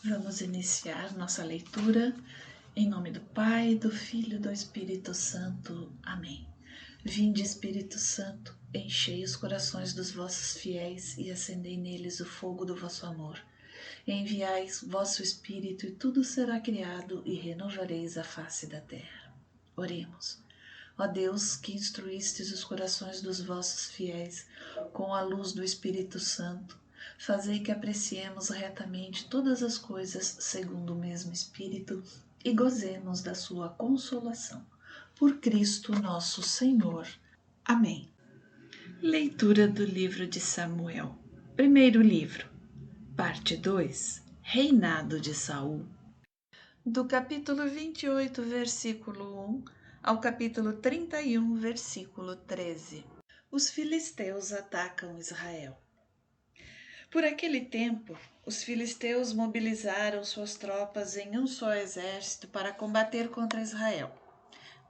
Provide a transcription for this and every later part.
Vamos iniciar nossa leitura em nome do Pai, do Filho e do Espírito Santo. Amém. Vinde, Espírito Santo, enchei os corações dos vossos fiéis e acendei neles o fogo do vosso amor. Enviai vosso Espírito e tudo será criado e renovareis a face da terra. Oremos. Ó Deus, que instruístes os corações dos vossos fiéis com a luz do Espírito Santo, fazei que apreciemos retamente todas as coisas segundo o mesmo Espírito e gozemos da sua consolação. Por Cristo nosso Senhor. Amém. Leitura do livro de Samuel. Primeiro livro, parte 2, Reinado de Saul. Do capítulo 28, versículo 1 ao capítulo 31, versículo 13. Os filisteus atacam Israel. Por aquele tempo, os filisteus mobilizaram suas tropas em um só exército para combater contra Israel.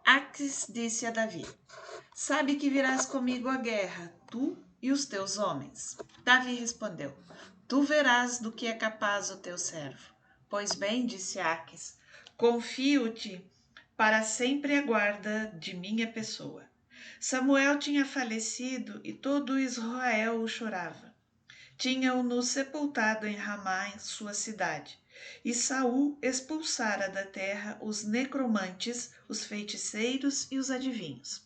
Aques disse a Davi: Sabe que virás comigo à guerra, tu e os teus homens. Davi respondeu: Tu verás do que é capaz o teu servo. Pois bem, disse Aques, confio-te para sempre a guarda de minha pessoa. Samuel tinha falecido e todo Israel o chorava. Tinham-no sepultado em Ramá, sua cidade, e Saul expulsara da terra os necromantes, os feiticeiros e os adivinhos.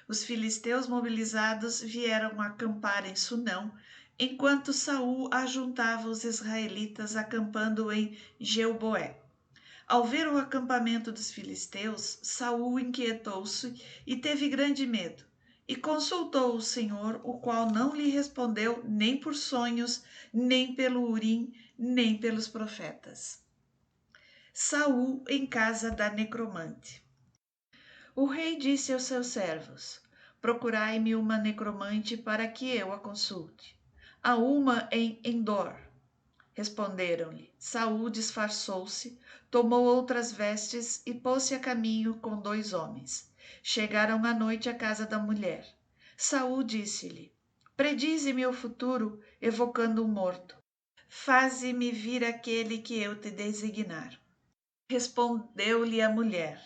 Os filisteus mobilizados vieram acampar em Sunão, enquanto Saul ajuntava os israelitas acampando em Geuboé. Ao ver o acampamento dos filisteus, Saul inquietou-se e teve grande medo, e consultou o Senhor, o qual não lhe respondeu nem por sonhos, nem pelo Urim, nem pelos profetas. Saul em casa da necromante. O rei disse aos seus servos: Procurai-me uma necromante para que eu a consulte. Há uma em Endor. Responderam-lhe. Saul disfarçou-se, tomou outras vestes e pôs-se a caminho com 2 homens. Chegaram à noite à casa da mulher. Saul disse-lhe: Predize-me o futuro, evocando um morto. Faze-me vir aquele que eu te designar. Respondeu-lhe a mulher: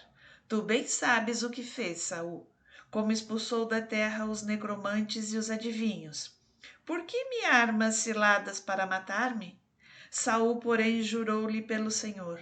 Tu bem sabes o que fez Saul, como expulsou da terra os necromantes e os adivinhos. Por que me armas ciladas para matar-me? Saul, porém, jurou-lhe pelo Senhor.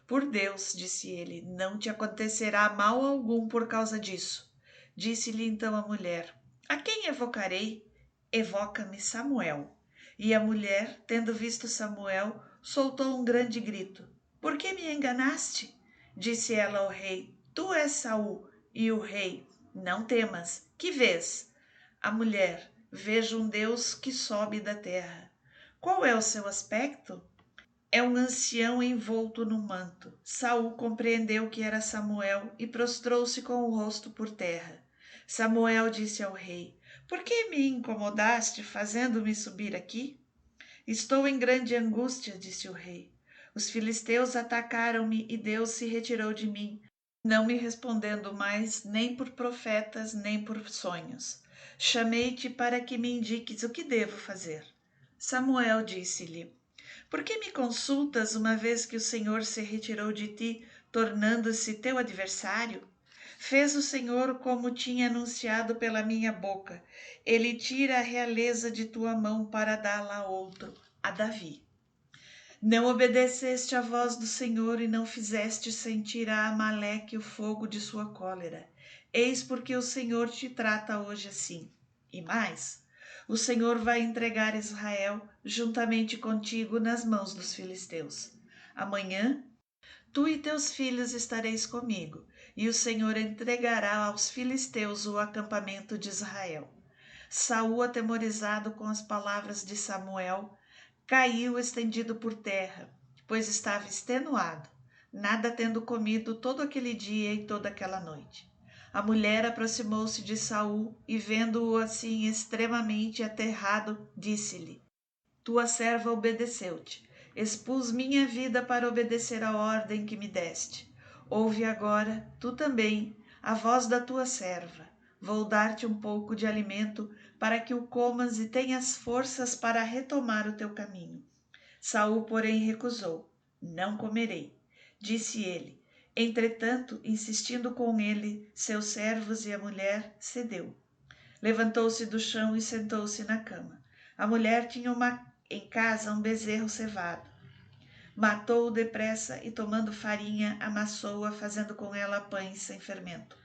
Por Deus, disse ele, não te acontecerá mal algum por causa disso. Disse-lhe então a mulher: A quem evocarei? Evoca-me Samuel. E a mulher, tendo visto Samuel, soltou um grande grito. Por que me enganaste? Disse ela ao rei: Tu és Saul. E o rei: Não temas. Que vês? A mulher: Vejo um Deus que sobe da terra. Qual é o seu aspecto? É um ancião envolto num manto. Saul compreendeu que era Samuel e prostrou-se com o rosto por terra. Samuel disse ao rei: Por que me incomodaste fazendo-me subir aqui? Estou em grande angústia, disse o rei. Os filisteus atacaram-me e Deus se retirou de mim, não me respondendo mais nem por profetas nem por sonhos. Chamei-te para que me indiques o que devo fazer. Samuel disse-lhe: Por que me consultas uma vez que o Senhor se retirou de ti, tornando-se teu adversário? Fez o Senhor como tinha anunciado pela minha boca. Ele tira a realeza de tua mão para dá-la a outro, a Davi. Não obedeceste à voz do Senhor e não fizeste sentir a Amaleque o fogo de sua cólera. Eis porque o Senhor te trata hoje assim. E mais, o Senhor vai entregar Israel juntamente contigo nas mãos dos filisteus. Amanhã, tu e teus filhos estareis comigo, e o Senhor entregará aos filisteus o acampamento de Israel. Saul, atemorizado com as palavras de Samuel, caiu estendido por terra, pois estava extenuado, nada tendo comido todo aquele dia e toda aquela noite. A mulher aproximou-se de Saul e, vendo-o assim extremamente aterrado, disse-lhe: Tua serva obedeceu-te. Expus minha vida para obedecer à ordem que me deste. Ouve agora, tu também, a voz da tua serva. Vou dar-te um pouco de alimento para que o comas e tenhas forças para retomar o teu caminho. Saul, porém, recusou. Não comerei, disse ele. Entretanto, insistindo com ele, seus servos e a mulher, cedeu. Levantou-se do chão e sentou-se na cama. A mulher tinha em casa um bezerro cevado. Matou-o depressa e, tomando farinha, amassou-a, fazendo com ela pães sem fermento.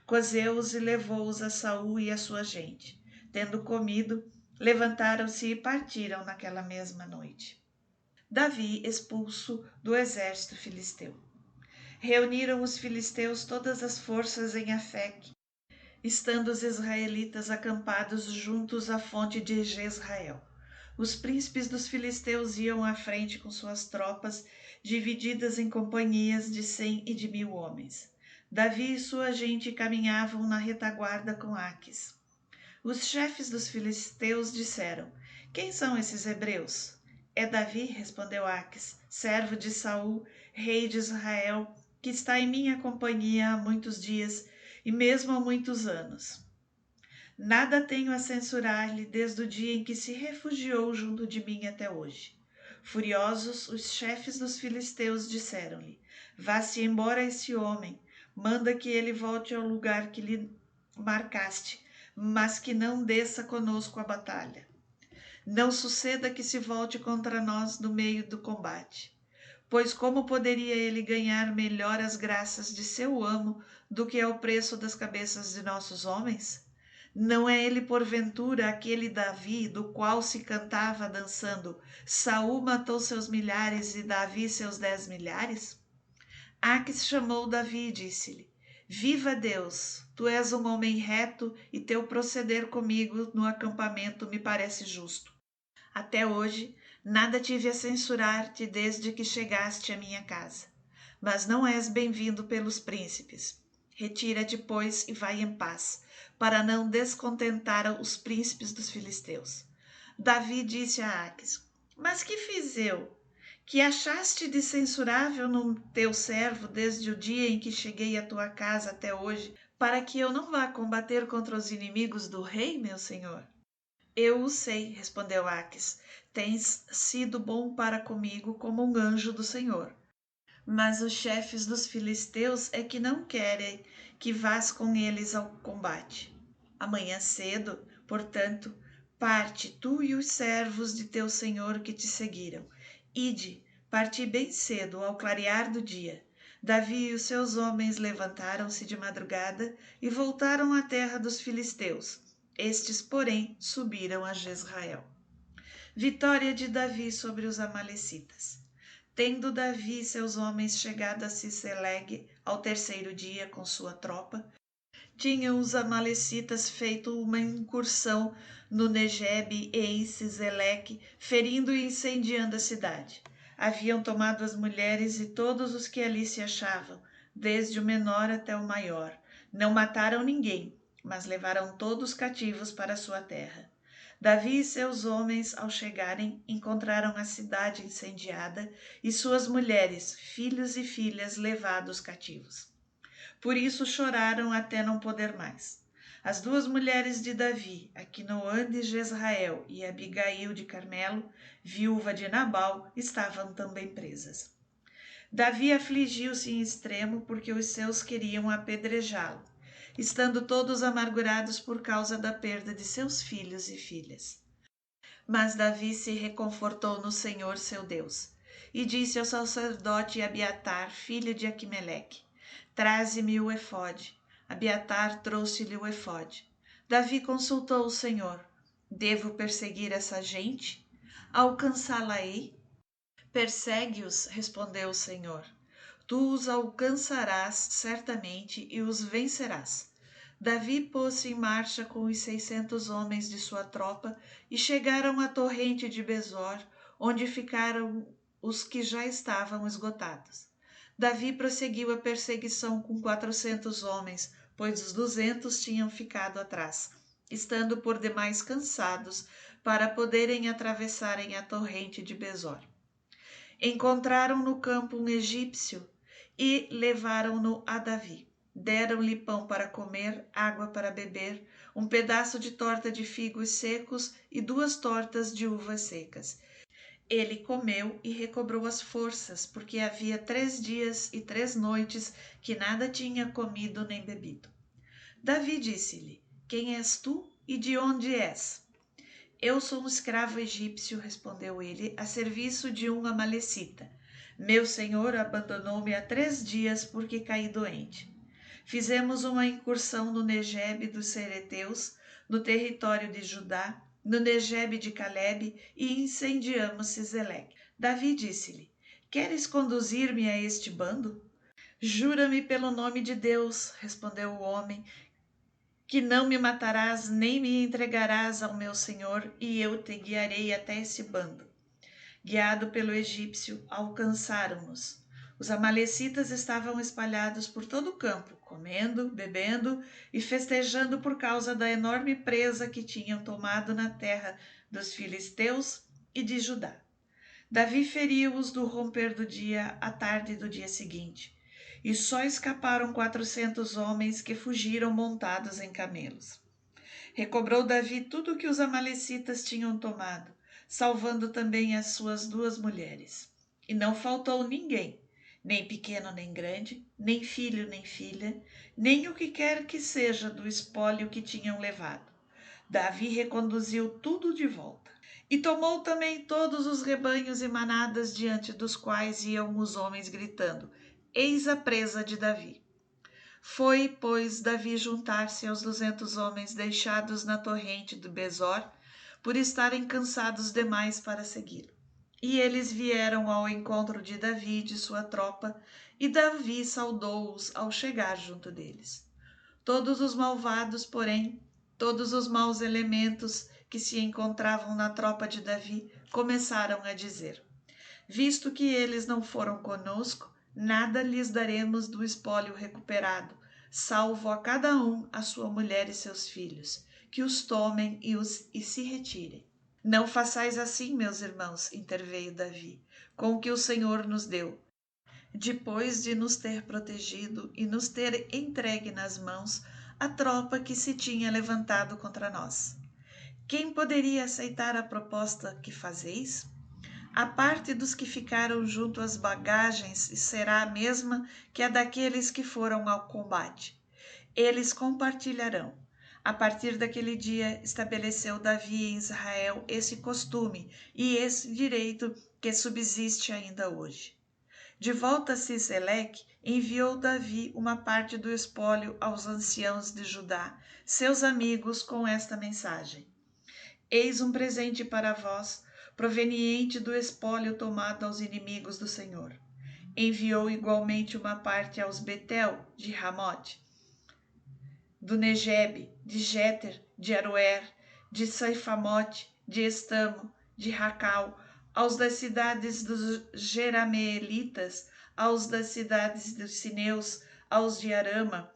Cozeu-os e levou-os a Saul e a sua gente. Tendo comido, levantaram-se e partiram naquela mesma noite. Davi expulso do exército filisteu. Reuniram os filisteus todas as forças em Afeque, estando os israelitas acampados juntos à fonte de Jezrael. Os príncipes dos filisteus iam à frente com suas tropas, divididas em companhias de 100 e de 1000 homens. Davi e sua gente caminhavam na retaguarda com Aques. Os chefes dos filisteus disseram: Quem são esses hebreus? É Davi, respondeu Aques, servo de Saul, rei de Israel, que está em minha companhia há muitos dias e mesmo há muitos anos. Nada tenho a censurar-lhe desde o dia em que se refugiou junto de mim até hoje. Furiosos, os chefes dos filisteus disseram-lhe: Vá-se embora esse homem, manda que ele volte ao lugar que lhe marcaste, mas que não desça conosco a batalha. Não suceda que se volte contra nós no meio do combate. Pois como poderia ele ganhar melhor as graças de seu amo do que ao preço das cabeças de nossos homens? Não é ele porventura aquele Davi do qual se cantava dançando: Saul matou seus milhares e Davi seus 10 milhares? Aques chamou Davi e disse-lhe: Viva Deus, tu és um homem reto e teu proceder comigo no acampamento me parece justo. Até hoje, nada tive a censurar-te desde que chegaste à minha casa. Mas não és bem-vindo pelos príncipes. Retira-te, pois, e vai em paz, para não descontentar os príncipes dos filisteus. Davi disse a Aques: Mas que fiz eu? Que achaste de censurável no teu servo desde o dia em que cheguei à tua casa até hoje, para que eu não vá combater contra os inimigos do rei, meu senhor? Eu o sei, respondeu Aques, tens sido bom para comigo como um anjo do Senhor. Mas os chefes dos filisteus é que não querem que vás com eles ao combate. Amanhã cedo, portanto, parte tu e os servos de teu senhor que te seguiram. Ide, parti bem cedo, ao clarear do dia. Davi e os seus homens levantaram-se de madrugada e voltaram à terra dos filisteus. Estes, porém, subiram a Jezrael. Vitória de Davi sobre os amalecitas. Tendo Davi e seus homens chegado a Ciceleg ao terceiro dia com sua tropa, tinham os amalecitas feito uma incursão no Negebe e em Ciselec, ferindo e incendiando a cidade. Haviam tomado as mulheres e todos os que ali se achavam, desde o menor até o maior. Não mataram ninguém, mas levaram todos cativos para sua terra. Davi e seus homens, ao chegarem, encontraram a cidade incendiada e suas mulheres, filhos e filhas levados cativos. Por isso choraram até não poder mais. As 2 mulheres de Davi, Aquinoã de Jezrael e Abigail de Carmelo, viúva de Nabal, estavam também presas. Davi afligiu-se em extremo porque os seus queriam apedrejá-lo, estando todos amargurados por causa da perda de seus filhos e filhas. Mas Davi se reconfortou no Senhor seu Deus, e disse ao sacerdote Abiatar, filho de Aquimeleque: Traze-me o efode. Abiatar trouxe-lhe o efode. Davi consultou o Senhor: Devo perseguir essa gente? Alcançá-la-ei? Persegue-os, respondeu o Senhor. Tu os alcançarás certamente e os vencerás. Davi pôs-se em marcha com os 600 homens de sua tropa e chegaram à torrente de Besor, onde ficaram os que já estavam esgotados. Davi prosseguiu a perseguição com 400 homens, pois os 200 tinham ficado atrás, estando por demais cansados para poderem atravessarem a torrente de Besor. Encontraram no campo um egípcio e levaram-no a Davi. Deram-lhe pão para comer, água para beber, um pedaço de torta de figos secos e 2 tortas de uvas secas. Ele comeu e recobrou as forças, porque havia 3 dias e 3 noites que nada tinha comido nem bebido. Davi disse-lhe: Quem és tu e de onde és? Eu sou um escravo egípcio, respondeu ele, a serviço de um amalecita. Meu senhor abandonou-me há 3 dias porque caí doente. Fizemos uma incursão no Negebe dos Cereteus, no território de Judá, no Negebe de Calebe, e incendiamos Ciseleque. Davi disse-lhe: Queres conduzir-me a este bando? Jura-me pelo nome de Deus, respondeu o homem, que não me matarás nem me entregarás ao meu senhor, e eu te guiarei até esse bando. Guiado pelo egípcio, alcançaram-nos. Os amalecitas estavam espalhados por todo o campo, comendo, bebendo e festejando por causa da enorme presa que tinham tomado na terra dos filisteus e de Judá. Davi feriu-os do romper do dia à tarde do dia seguinte, e só escaparam 400 homens que fugiram montados em camelos. Recobrou Davi tudo o que os amalecitas tinham tomado, salvando também as suas 2 mulheres. E não faltou ninguém, nem pequeno nem grande, nem filho nem filha, nem o que quer que seja do espólio que tinham levado. Davi reconduziu tudo de volta. E tomou também todos os rebanhos e manadas diante dos quais iam os homens gritando: Eis a presa de Davi. Foi, pois, Davi juntar-se aos 200 homens deixados na torrente do Besor, por estarem cansados demais para segui-lo. E eles vieram ao encontro de Davi e de sua tropa, e Davi saudou-os ao chegar junto deles. Todos os malvados, porém, todos os maus elementos que se encontravam na tropa de Davi, começaram a dizer: Visto que eles não foram conosco, nada lhes daremos do espólio recuperado, salvo a cada um a sua mulher e seus filhos, que os tomem e se retirem. Não façais assim, meus irmãos, interveio Davi, com o que o Senhor nos deu. Depois de nos ter protegido e nos ter entregue nas mãos a tropa que se tinha levantado contra nós. Quem poderia aceitar a proposta que fazeis? A parte dos que ficaram junto às bagagens será a mesma que a daqueles que foram ao combate. Eles compartilharão. A partir daquele dia estabeleceu Davi em Israel esse costume e esse direito que subsiste ainda hoje. De volta a Ciseleque, enviou Davi uma parte do espólio aos anciãos de Judá, seus amigos, com esta mensagem: Eis um presente para vós, proveniente do espólio tomado aos inimigos do Senhor. Enviou igualmente uma parte aos Betel de Ramote, do Negebe, de Jeter, de Aroer, de Saifamote, de Estamo, de Racal, aos das cidades dos Jerameelitas, aos das cidades dos Sineus, aos de Arama,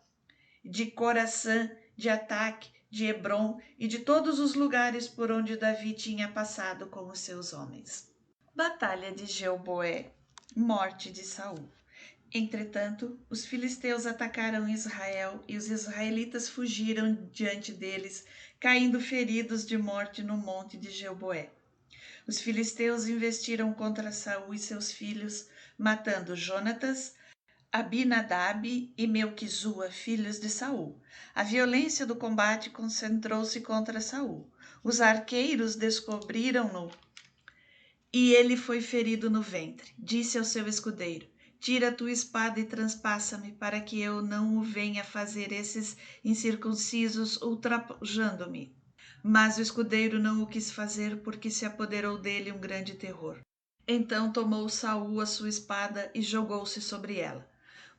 de Coraçã, de Ataque, de Hebrom e de todos os lugares por onde Davi tinha passado com os seus homens. Batalha de Gilboé, morte de Saul. Entretanto, os filisteus atacaram Israel e os israelitas fugiram diante deles, caindo feridos de morte no monte de Gilboé. Os filisteus investiram contra Saul e seus filhos, matando Jonatas, Abinadab e Melquisua, filhos de Saul. A violência do combate concentrou-se contra Saul. Os arqueiros descobriram-no e ele foi ferido no ventre. Disse ao seu escudeiro: Tira a tua espada e transpassa-me, para que eu não o venha fazer esses incircuncisos ultrajando-me. Mas o escudeiro não o quis fazer, porque se apoderou dele um grande terror. Então tomou Saul a sua espada e jogou-se sobre ela.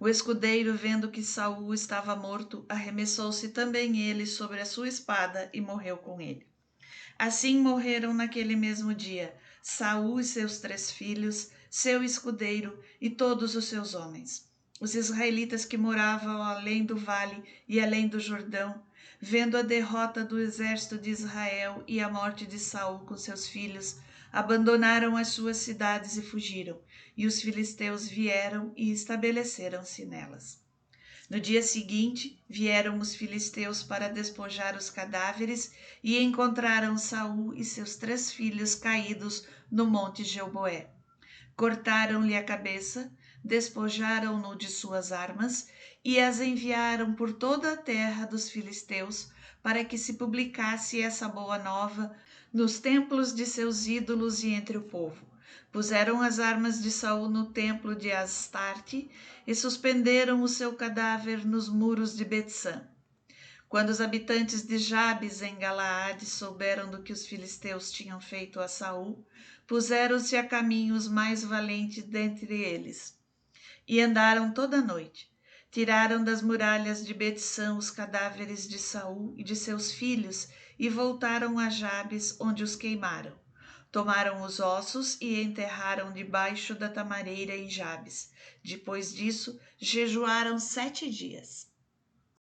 O escudeiro, vendo que Saul estava morto, arremessou-se também ele sobre a sua espada e morreu com ele. Assim morreram naquele mesmo dia Saul e seus 3 filhos, seu escudeiro e todos os seus homens. Os israelitas que moravam além do vale e além do Jordão, vendo a derrota do exército de Israel e a morte de Saul com seus filhos, abandonaram as suas cidades e fugiram, e os filisteus vieram e estabeleceram-se nelas. No dia seguinte, vieram os filisteus para despojar os cadáveres e encontraram Saul e seus 3 filhos caídos no monte Gilboé. Cortaram-lhe a cabeça, despojaram-no de suas armas e as enviaram por toda a terra dos filisteus para que se publicasse essa boa nova nos templos de seus ídolos e entre o povo. Puseram as armas de Saul no templo de Astarte e suspenderam o seu cadáver nos muros de Betsã. Quando os habitantes de Jabes, em Galaade, souberam do que os filisteus tinham feito a Saul, puseram-se a caminho os mais valentes dentre eles, e andaram toda a noite. Tiraram das muralhas de Betsã os cadáveres de Saul e de seus filhos, e voltaram a Jabes, onde os queimaram. Tomaram os ossos e enterraram debaixo da tamareira em Jabes. Depois disso, jejuaram 7 dias.